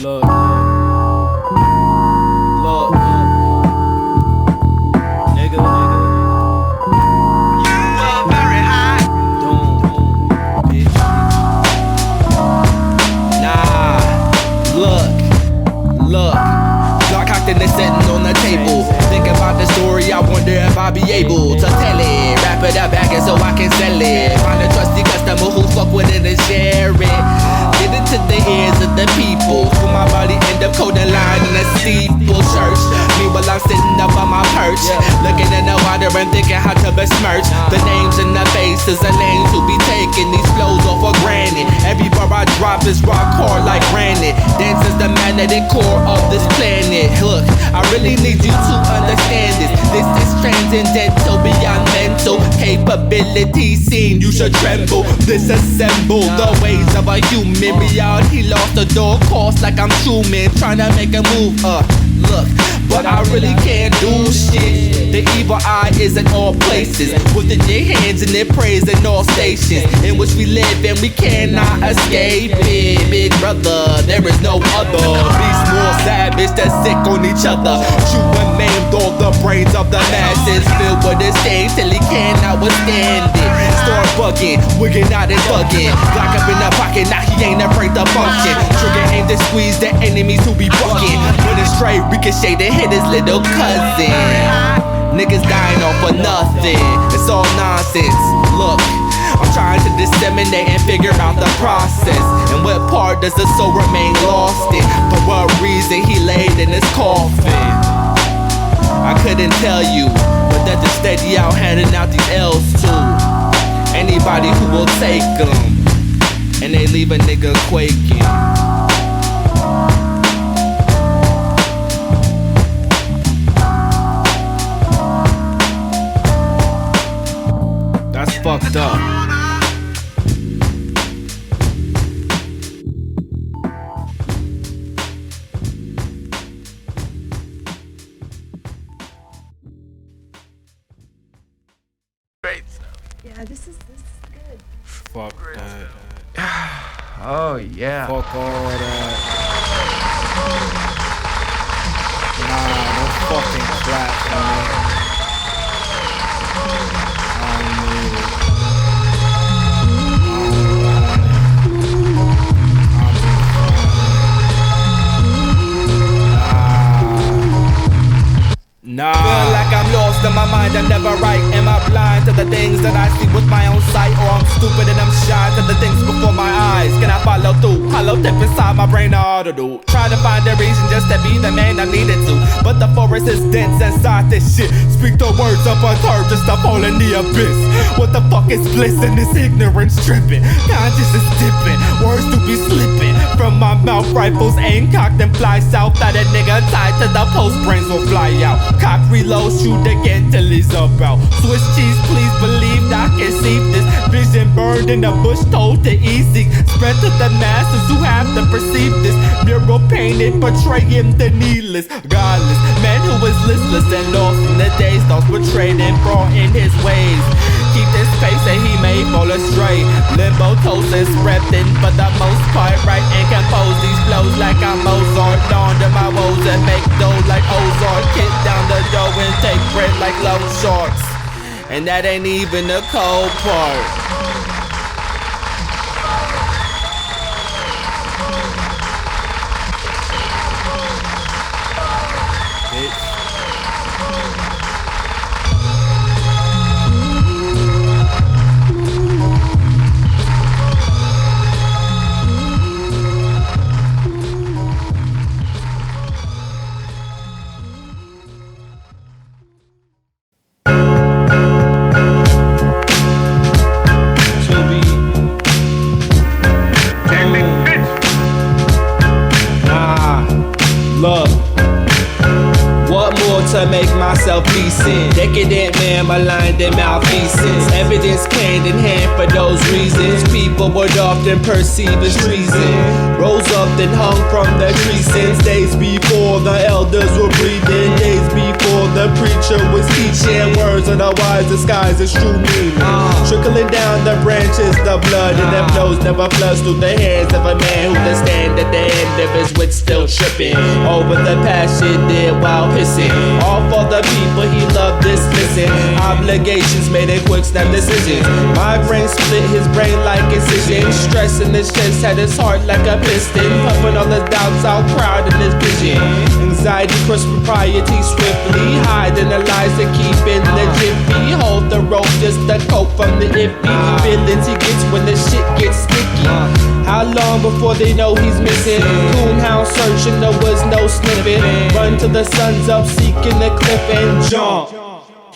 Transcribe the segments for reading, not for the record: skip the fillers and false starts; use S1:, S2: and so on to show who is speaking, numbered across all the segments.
S1: Look, nigga.
S2: You were very high.
S1: Doom, bitch. Nah, look. Block cocked and it's sitting on the table. Think about the story, I wonder if I'll be able to tell it. Wrap it up, bag it so I can sell it. Find a trusty customer who fuck with it and share it. Get it to the ears of the people. For my body end up coding line in a steeple church. Meanwhile I'm sitting up on my perch, looking in the water and thinking how to besmirch the names and the faces of names who be taking these flows off for granted. Every bar I drop is rock hard like granite. Dance is the magnetic core of this planet. Look, I really need you to understand this. This is transcendental beyond mental capability. Seen you should tremble. Disassemble the ways of a human. Reality lost the door course like I'm Truman, trying to make a move. Look, but I really can't do shit. The evil eye is in all places, within your hands and it prays in all stations in which we live and we cannot escape it. Big brother, there is no other. Beast more savage that's sick on each other. Chew and maimed all the brains of the masses, filled with disdain till he cannot withstand it. Start bugging, wigging out and thugging. Lock up in the pocket, now he ain't afraid to function. Trigger aim to squeeze the enemies who be bucking. When it's straight, ricochet to hit his little cousin. Niggas dying off for nothing, it's all nonsense. Look, I'm trying to disseminate and figure out the process. And what part does the soul remain lost in? For what reason he laid in his coffin? I couldn't tell you, but that the steady out handing out these L's to anybody who will take them, and they leave a nigga quaking. That's fucked up.
S2: Great.
S3: Yeah, this is good.
S1: Fuck that.
S2: Oh yeah.
S1: Fuck all that. Nah, don't fucking clap for me. I don't need it. Nah. Feel like I'm lost in my mind, I'm never right. Am I blind to the things that I see with my own sight? Or I'm stupid and I'm shy to the things before my eyes? Can I follow through? Hollow tip inside my brain I ought to do. Try to find a reason just to be the man I needed to, but the forest is dense inside this shit. Speak the words of a third just to fall in the abyss. What the fuck is bliss and this ignorance tripping? Conscious is dipping, words to be slipping from my mouth. Rifles aim cocked and fly south. That a nigga tied to the post, brains will fly out. Cock reload, shoot again till he's about. Swiss cheese, please believe I can see this vision burned in the bush, told to easy. Spread to the masses who have to perceive this mural painted, portraying the needless, godless man who is listless and lost in the days, thoughts betrayed and brought in his ways. Keep this pace and he may fall astray. Limbo toast is repping for the most part, right, and compose these flows like I'm Mozart. Launder my woes and make dough like Ozark. Kick down the door and take bread like low shorts. And that ain't even the cold part. to make myself decent. Decadent man, maligned and malfeasance. Evidence hand in hand for those reasons. People would often perceive as treason. Rose up and hung from the tree since days before the elders were breathing. Days before the preacher was teaching. Words of the wise disguised as true meaning. Trickling down the branches, the blood in them flows never floods through the hands of a man who can stand at the end of his wit still tripping over the passion did while pissing. All for the people he loved dismissing. Obligations made a quick snap decision. My brain split his brain like incision. Stress in his chest had his heart like a piston. Pumping all the doubts out crowd in his vision. Anxiety crushed propriety swiftly. Hiding the lies to keep in the jiffy. Hold the rope just to cope from the iffy feelings he gets when the shit gets sticky. How long before they know he's missing? Coonhound searching, there was no sniffing. Run till the sun's up, seeking the cliff and jump.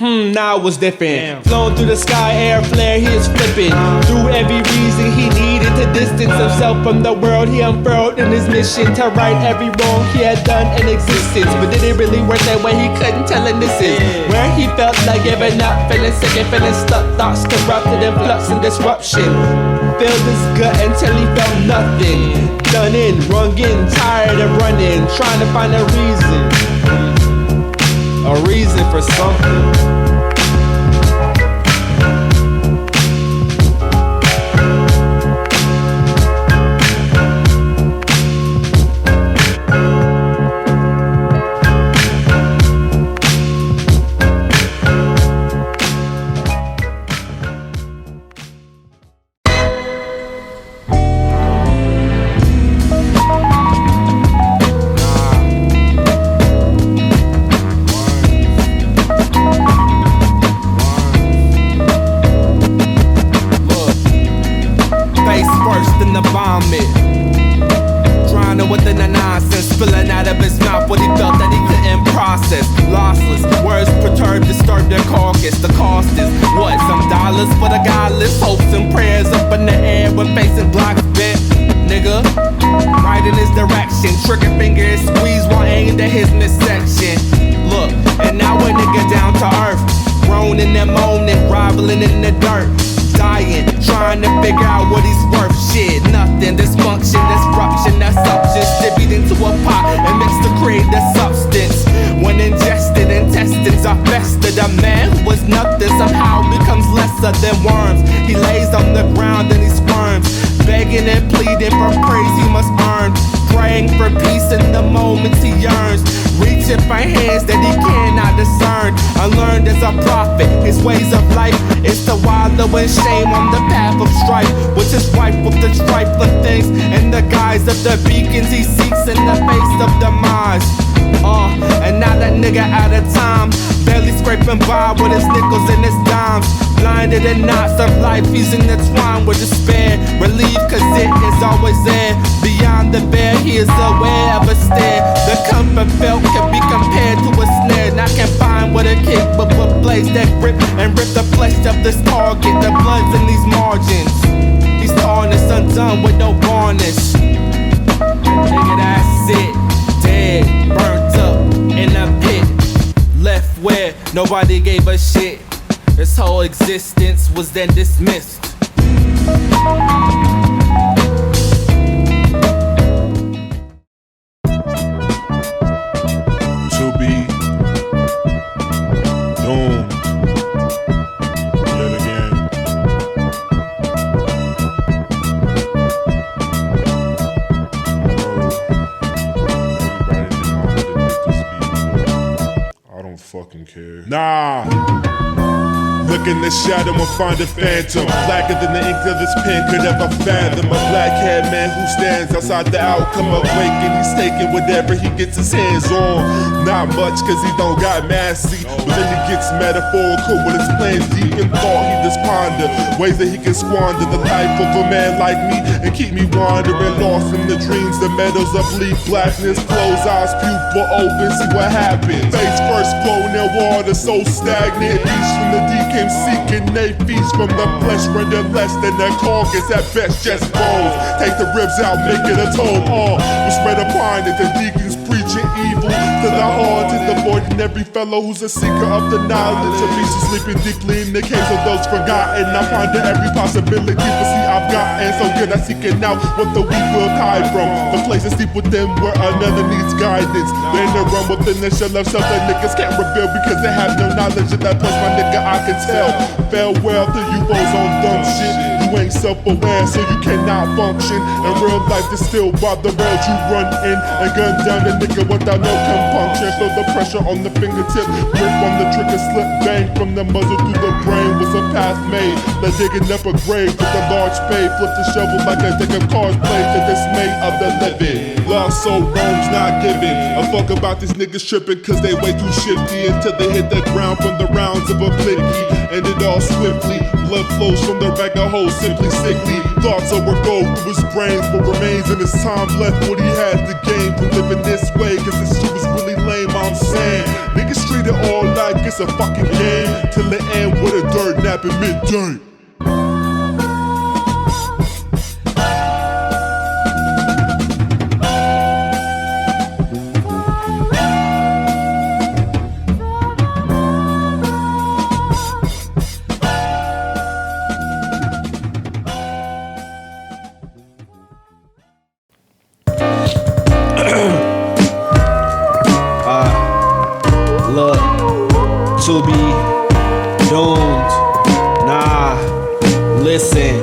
S1: Now it was different. Flown through the sky, air flare, he is flipping. Through every reason he needed to distance himself from the world, he unfurled in his mission to right every wrong he had done in existence. But did it really work that way? He couldn't tell, and this is where he felt like giving up, feeling sick and feeling stuck. Thoughts corrupted in flux and disruption. Filled his gut until he felt nothing. Done in, wrung in, tired of running, trying to find a reason for something. Drowning within the nonsense, spilling out of his mouth what he felt that he couldn't process. Lossless, words perturbed, disturbed their carcass. The cost is what? Some dollars for the godless. Hopes and prayers up in the air when facing blocks bent. Nigga, right in his direction. Trigger finger is squeezed while aimed at his midsection. Look, and now a nigga down to earth, groaning and moaning, groveling in the dirt. Dying, trying to figure out what he's worth. Shit, nothing, dysfunction, disruption, assumptions dipped into a pot and mixed to create the substance. When ingested, intestines are festered. A man who was nothing somehow becomes lesser than worms. He lays on the ground and he squirms, begging and pleading for praise he must earn. Praying for peace in the moments he yearns, reaching for hands that he cannot discern. Unlearned as a prophet, his ways of life is to wallow in shame on the path of strife, which is rife with the trifling things in the guise of the beacons he seeks in the face of demise. And now that nigga out of time, barely scraping by with his nickels and his dimes. Blinded in knots of life, he's intertwined with despair. Relief, cause it is always there. Beyond the veil, he is aware of a stare. The comfort felt can be compared to a snare. Not confined with a kick, but with blades that grip and rip the flesh of this target. The blood's in these margins. He's harnessed, undone with no varnish. Nigga, that's it. Dead, burnt up in a pit. Left where nobody gave a shit. His whole existence was then dismissed.
S4: To be doomed yet again. I don't fucking care. Nah. Look in the shadow and find a phantom, blacker than the ink of this pen could ever fathom. A black-haired man who stands outside the outcome of waking. He's taking whatever he gets his hands on. Not much cause he don't got massy, but then he gets metaphorical with his plans deep in thought. He just ponder ways that he can squander the life of a man like me and keep me wandering, lost in the dreams. The meadows of leaf blackness, close eyes, pupil open, see what happens. Face first flow near water so stagnant, beast from the deep came seeking, they feast from the flesh, render less than their carcass, at best just bones. Take the ribs out, make it a toll. We spread upon it, the deacons preaching evil to the heart and avoiding every fellow who's a seeker of the knowledge. A beast is sleeping deeply in the caves of those forgotten. I ponder every possibility, but see I've gotten so good at seeking out what the weak will hide from. The places deep within where another needs guidance. They in the run within the shell of self that niggas can't reveal because they have no knowledge of that place, my nigga, I can tell. Farewell to you boys on dumb shit. You ain't self-aware, so you cannot function. And real life is still by the rails you run in and gun down the nigga without no compunction. Feel the pressure on the fingertip, grip on the trigger, slip bang from the muzzle through the brain was a path made. Like digging up a grave with a large spade, flip the shovel like a deck of cards played to dismay of the living. Lost soul roams not giving a fuck about these niggas tripping cause they way too shifty until they hit the ground from the rounds of a blicky. And it all swiftly, blood flows from the bag of holes, simply sickly. Thoughts overgo through his brains, but remains in his time left what he had to gain from living this way. Cause this shit was really lame, I'm saying. Niggas treat it all like it's a fucking game till the end with a dirt nap at midday.
S1: To be doomed, nah, listen.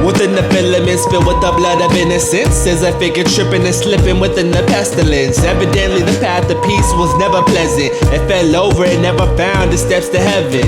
S1: Within the filaments filled with the blood of innocence is a figure tripping and slipping within the pestilence. Evidently the path to peace was never pleasant. It fell over and never found the steps to heaven.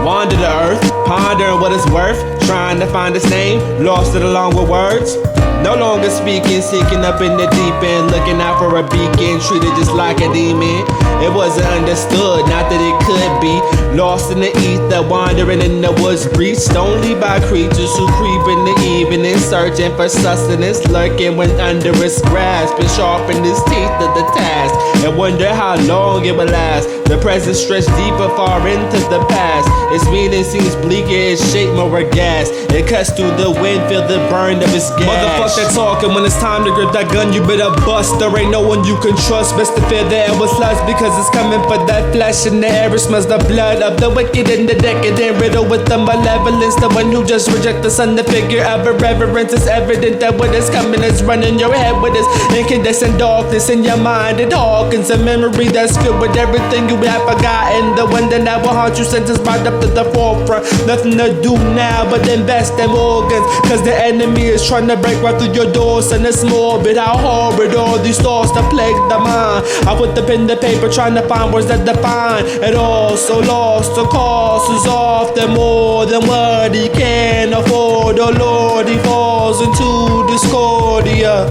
S1: Wander the earth, pondering what it's worth, trying to find its name, lost it along with words. No longer speaking, seeking up in the deep end, looking out for a beacon, treated just like a demon. It wasn't understood, not that it could be. Lost in the ether, wandering in the woods, breached only by creatures who creep in the evening, searching for sustenance, lurking when under its grasp, and sharpen his teeth to the task, and wonder how long it will last. The present stretched deeper, far into the past. Its meaning seems bleaker, its shape more gas. It cuts through the wind, feel the burn of its gas. Motherfucker that talking when it's time to grip that gun, you better bust. There ain't no one you can trust. Best to fear the air with lust, because it's coming for that flesh. In the air it smells the blood of the wicked and the decadent, riddled with the malevolence. The one who just reject the sun, the figure of irreverence. It's evident that what is coming is running your head with this incandescent darkness in your mind. It hawkins a memory that's filled with everything you have forgotten. The one that will haunt you since it's brought up to the forefront. Nothing to do now but invest in organs, cause the enemy is trying to break right through your doors. And it's morbid how horrid all these thoughts that plague the mind. I put the pen to paper trying to find words that define it all. So lost, the cost is often more than what he can afford. Oh Lord, he falls into discordia.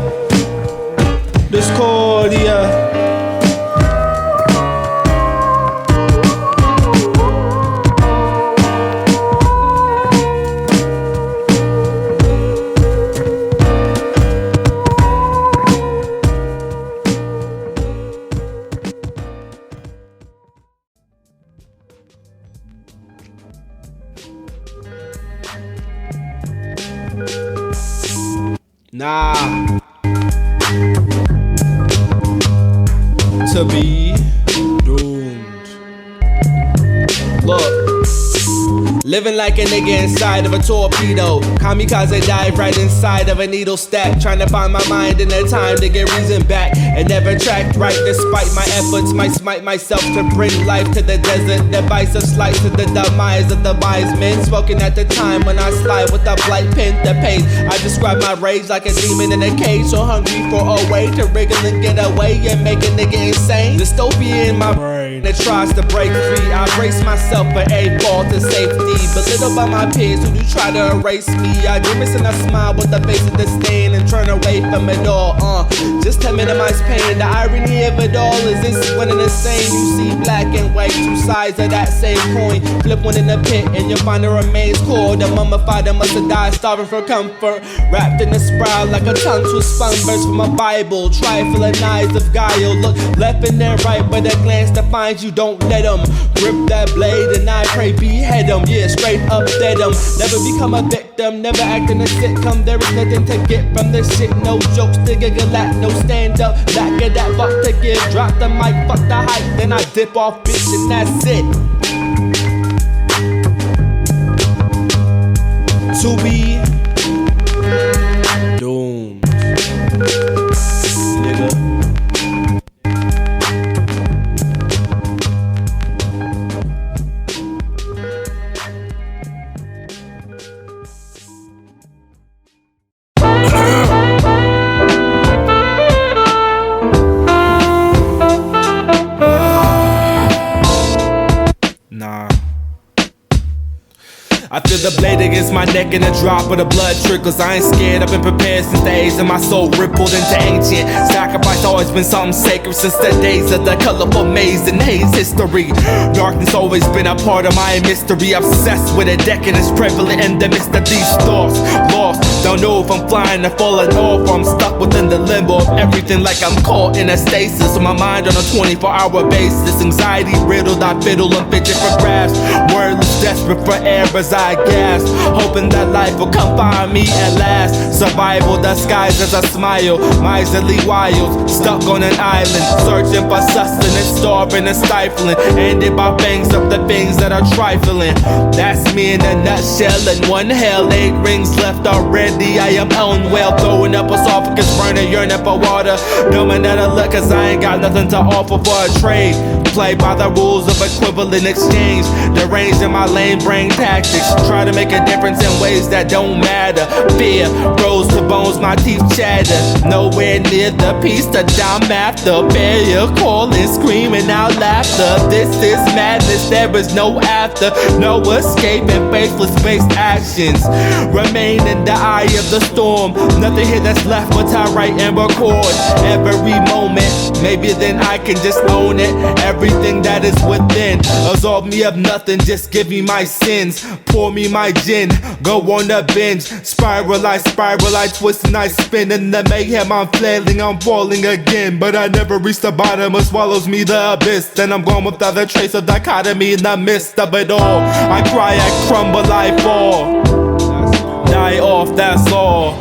S1: Discordia. Nah, to be doomed. Look, living like a nigga inside of a torpedo. Kamikaze dive right inside of a needle stack. Trying to find my mind in the time to get reason back. And never tracked right despite my efforts. Might smite myself to bring life to the desert. Device of slice to the demise of the wise men. Spoken at the time when I slide with a blight pen to paint. I describe my rage like a demon in a cage. So hungry for a way to wriggle and get away and make a nigga insane. Dystopia in my brain that tries to break free. I brace myself for a fall to safety. Belittled by my peers who do try to erase me. I grimace and I smile with the face of disdain and turn away from it all. Just to minimize pain. The irony of it all is this when it's insane. You see black and white, two sides of that same coin. Flip one in the pit and you'll find the remains cold. The mummified that must have died starving for comfort. Wrapped in a spiral like a tongue twist spun verse from a Bible. Trifle and eyes of guile. Look left and then right, but a glance defines you. Don't let them grip that blade and I pray behead them. Yeah, straight up dead them. Never become a victim, never act in a sitcom. There is nothing to get from this shit. No jokes to giggle at, no stand up, back of that fuck to give. Drop the mic, fuck the hype, then I dip off, bitch, and that's it. To be doomed, nigga. Nah. I feel the blade against my neck and a drop of the blood trickles. I ain't scared, I've been prepared since the age of my soul rippled into ancient. Sacrifice always been something sacred since the days of the colorful maze and haze history. Darkness always been a part of my mystery. Obsessed with a decadence prevalent in the midst of these thoughts. Lost, don't know if I'm flying or falling off, or I'm stuck within the limbo of everything like I'm caught in a stasis. My mind on a 24-hour basis. Anxiety riddled, I fiddle and fidget for grabs. Wordless, desperate for air as I gasp, hoping that life will come find me at last. Survival disguised as a smile, miserly wild, stuck on an island, searching for sustenance, starving and stifling, ended by bangs of the things that are trifling. That's me in a nutshell, and one hell, 8 rings left already. I am unwell, throwing up esophagus, burning, yearning for water, knowing that I look, cause I ain't got nothing to offer for a trade. Play by the rules of equivalent exchange, deranged in my lame brain tactics. Try to make a difference in ways that don't matter. Fear froze to bones, my teeth chatter. Nowhere near the peace that I'm after. Failure, calling, screaming out laughter. This is madness, there is no after. No escaping faceless-based actions. Remain in the eye of the storm. Nothing here that's left but I write and record. Every moment, maybe then I can just own it. Everything that is within, absolve me of nothing, just give me my sins. Pour me my gin, go on a binge. Spiral, I twist and I spin. In the mayhem I'm flailing, I'm falling again. But I never reach the bottom, it swallows me the abyss. Then I'm gone without a trace of dichotomy in the midst of it all. I cry, I crumble, I fall. Die off, that's all.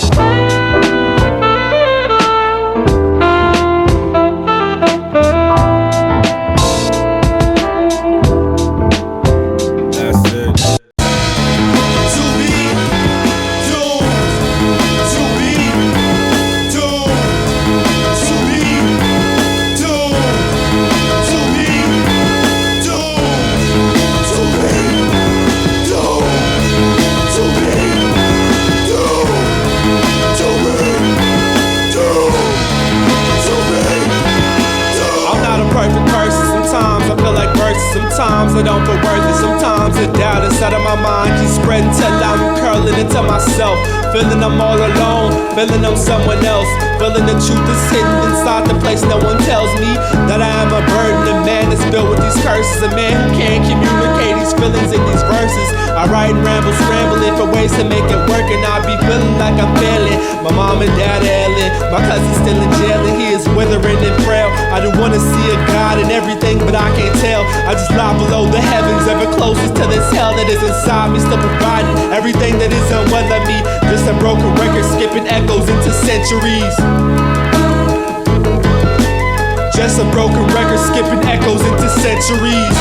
S1: Sometimes I don't feel worthy, sometimes the doubt inside of my mind keeps spreading till I'm curling into myself. Feeling I'm all alone, feeling I'm someone else. Feeling the truth is hidden inside the place no one tells me that I am a burden. A man is filled with these curses, a man who can't communicate these feelings in these verses. I write and ramble, scrambling for ways to make it work, and I be feeling like I'm failing. My mom and dad are ailing, my cousin's still in jail and he is withering and frail. I do wanna see a God in everything, but I can't tell. I just lie below the heavens, ever closest to this hell that is inside me, still providing everything that is unwell of me. Just a broken record, skipping echoes into centuries. Just a broken record, skipping echoes into centuries.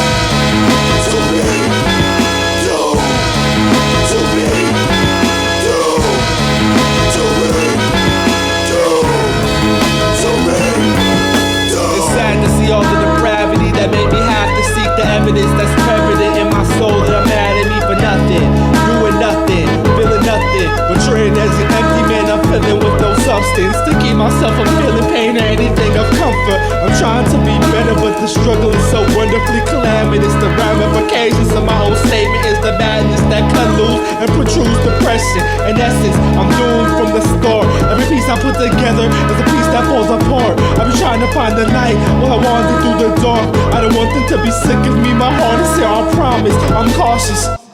S1: It's sad to see all the depravity that made me have to seek the evidence that's prevalent in my soul that I'm mad at me for nothing, doing nothing, feeling nothing, betraying as an empty man. I'm feeling with no substance to keep myself from feeling pain or anything of comfort. I'm trying to be better, but the struggle is so wonderfully calamitous. The ramifications of my own statement is the madness that cut loose and protrudes depression. In essence, I'm doomed from the start. Every piece I put together is a piece that falls apart. I've been trying to find the light while I wander through the dark. I don't want them to be sick of me. My heart is here, I promise. I'm cautious.